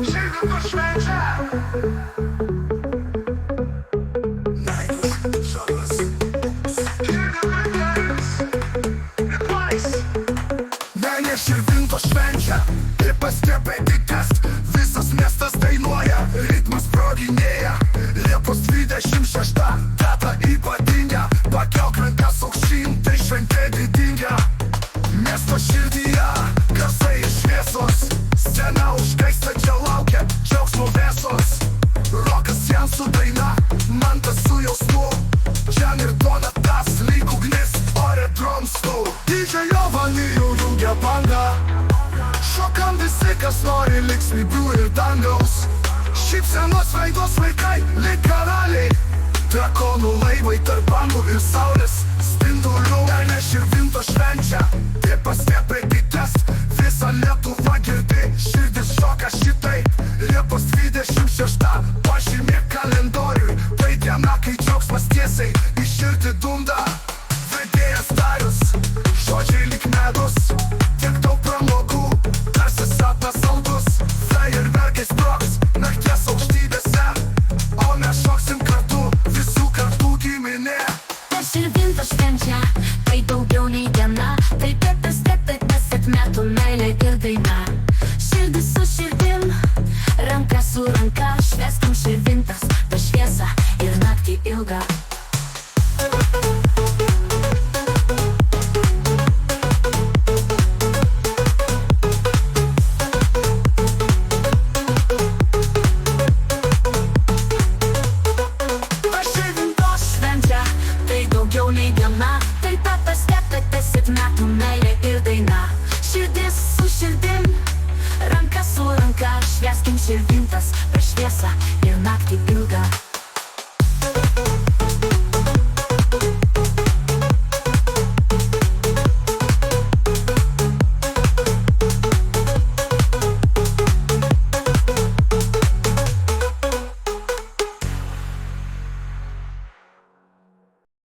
Žilvino švenčia Širvintos švenčia ir pastebė bites. Visas miestas dainuoja, ritmas sproginėja. Liepos 26 data ypatinga. Pakelk rankas aukštyn, tai šventė didinga. Miesto širdyje garsai ir šviesos. Scena užkaista, čia laukia džiaugsmo vėsos. Rokas Jansu daina, Mantas su jausmu. Džen ir Donatas lyg ugnis ore drumstų. Didžiojo vanijų rūgia banga. Šokam visi, kas nori linksmybių ir dangaus. Šypsenos veidos vaikai, lyg karaliai. Drakonų laivai tarp bangų ir saulės spindulių. Dar ne Širvintos švenčia, tai pastebė bites. Visa Lietuva girdi, širdis šoka šitai. Liepos 26 pažymėk kalendoriui. Tai diena, kai džiaugsmas tiesiai į širdį dunda. Vedėjas Darius, žodžiai lyg medus. Tiek daug pramogų, tarsi sapnas saldus. Fejerverkai sprogs nakties aukštybėse. O mes šoksim kartu, visų kartų giminė. Širvintos švenčia, tai daugiau nei diena. Tai tetas, metų meilė ir daina. Širdis su širdim, ranka su ranka. Švęskim Širvintas, tą šviesą ir naktį ilgą. Širvintos švenčia, tai daugiau nei diena. Tai tetas, metų meilė ir daina. Širdis su širdim, ranka su ranka. Švęskim Širvintas, per šviesą ir naktį ilgą.